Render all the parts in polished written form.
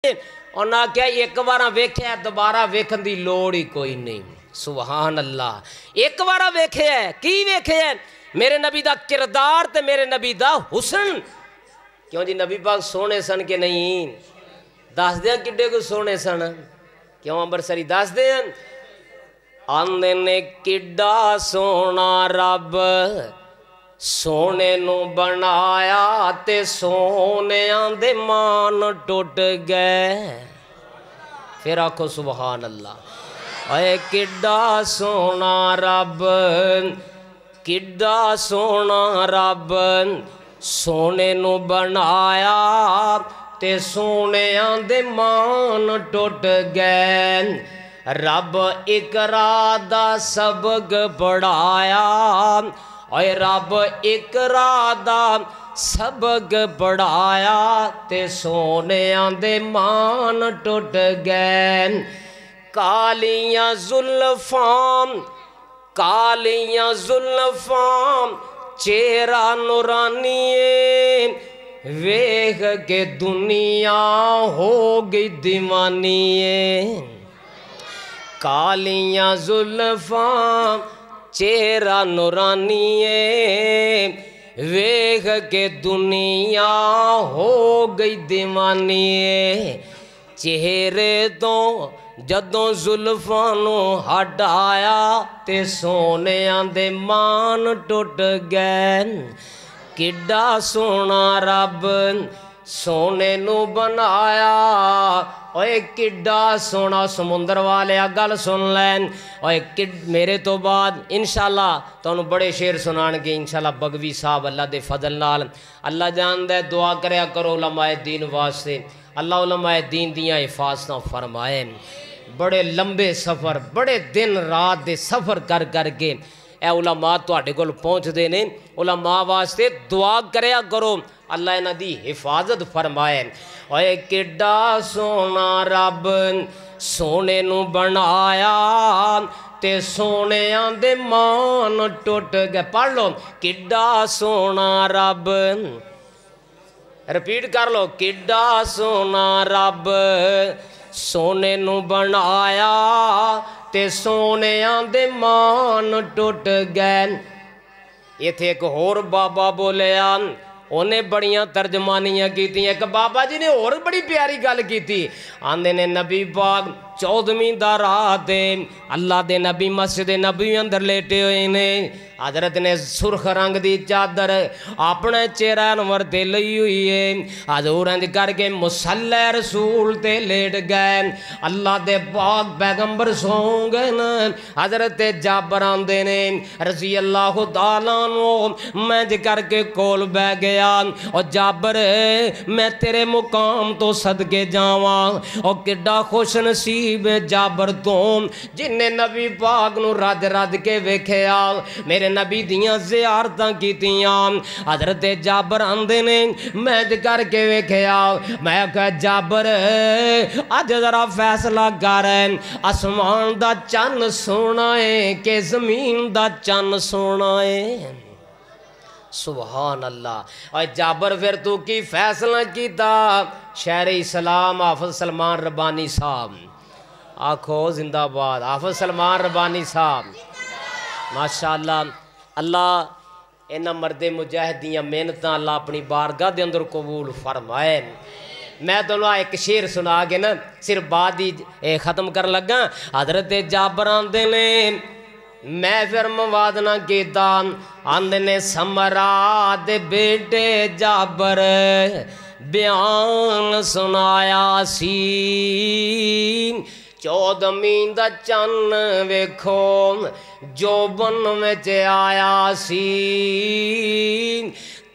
انہاں کیا ایک بارہ ویکھے ہے دوبارہ ویکھن دی لوڑ ہی کوئی نہیں. سبحان اللہ. ایک بارہ ویکھے ہے کی ویکھے ہے میرے نبی دا کردار تے میرے نبی دا حسن. کیوں جی نبی پاک سونے سن کے نہیں دس دیں کڈے کو سونے سن کیوں امبرسری دس دیں آندے نے کڈا سونا رب سونے نو بنایا تے سونے آندے مان ٹوٹ گئے. پھر آکھو سبحان اللہ. اے کڈا سونا رب کڈا سونا رب سونے نو بنایا تے سونے آندے مان ٹوٹ گئے. رب اقرا دا سبق پڑھایا اے رب اقرا دا سبق پڑھایا تے سونے آندے مان ٹوٹ گئے. کالیاں زلفاں چہرہ نورانیے ویکھ کے دنیا ہو گئی دیوانیے. کالیاں زلفاں چہرہ نورانیے ویکھ کے دنیا ہو گئی دیوانیے. چہرے تو جدوں زلفاں نو ہٹایا تے سونے آندے مان ٹوٹ گئے. کڈا سونا رب سونے نو بنایا اوے کڈا سونا. سمندر والے گل سن لین اوے میرے تو بعد انشاءاللہ تانوں بڑے شعر سنان گے انشاءاللہ بگوی صاحب اللہ دے فضل نال. اللہ جاندہ ہے دعا کریا کرو علماء دین واسطے اللہ علماء دین دیاں حفاظتاں فرمائے. بڑے لمبے سفر بڑے دن رات دے سفر کر کے اے علماء تواڈے کول پہنچ دے نے. علماء واسطے دعا کریا کرو اللہ انہاں دی حفاظت فرمائے. اے کڈا سونا رب سونے نو بنایا تے سونے آندے مان ٹوٹ گئے. پڑھ لو کڈا سونا رب رپیٹ کر لو کڈا سونا رب سونے نو بنایا تے سونے آندے مان ٹوٹ گئے. یہ تھے ایک اور بابا بولیا انہیں بڑیاں ترجمانیاں کی تھی. ایک بابا جی نے اور بڑی پیاری گل کی تھی. آندے نے نبی پاک 14ویں دا رات اللہ دے نبی مسجد نبی اندر لیٹے ہوئے نے. حضرت نے سرخ رنگ دی چادر اپنے چہرہ انور تے لئی ہوئی ہے. حضور انج کر کے مصلی رسول تے لیٹ گئے. اللہ دے پاک پیغمبر سو گئے نا. حضرت جابر آندے نے رضی اللہ تعالیٰ عنہ میں انج کر کے کول بہ گیا اور جابر میں تیرے مقام تو صدقے جاواں. اور کڈا خوش نصیب جابر تو جن نے نبی پاک نو رد رد کے ویکھیا میرے نبی دیاں زیارتاں کیتیاں. حضرت جابر آندے نے میں کر کے ویکھیا میں کہا جابر اج ذرا فیصلہ کر آسمان دا چن سونا ہے کہ زمین دا چن سونا ہے. سبحان اللہ. اور جابر پھر تو کی فیصلہ کیتا شہر اسلام حافظ سلمان ربانی صاحب آکھو زندہ باد حافظ سلمان ربانی صاحب ماشاءاللہ. اللہ انہاں مرد مجاہدیاں محنتاں اللہ اپنی بارگاہ دے اندر قبول فرمائے. میں تو ایک شعر سنا کے نا صرف بعد ہی ختم کر لگا. حضرت جابر آندے نے میں پھر مواد نہ کیتا آندے نے سمرا دے بیٹے جابر بیان سنایا سی. 14ویں دا چن ویکھو جو بن وچ آیا سی.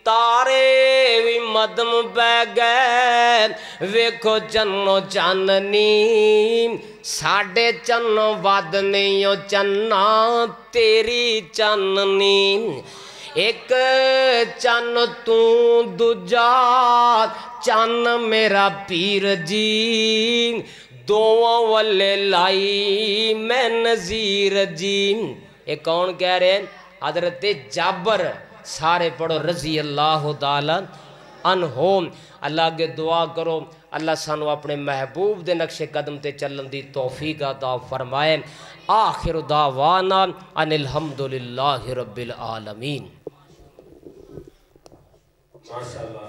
تارے بھی مدم پہ گئے ویکھو چنو چاننی ساڑھے چنو ود نہیں چننا تیری چاننی. ایک چن تو دوجا چن میرا پیر جی دوواں والے لائی میں نظیر جی. ایک کون کہہ رہے ہیں حضرت جابر. سارے پڑھو رضی اللہ تعالی عنہم. اللہ کے دعا کرو اللہ سانو اپنے محبوب دے نقش قدم تے چلن دی توفیق عطا فرمائے آخر دعوانا ان الحمدللہ رب العالمین ماشاءاللہ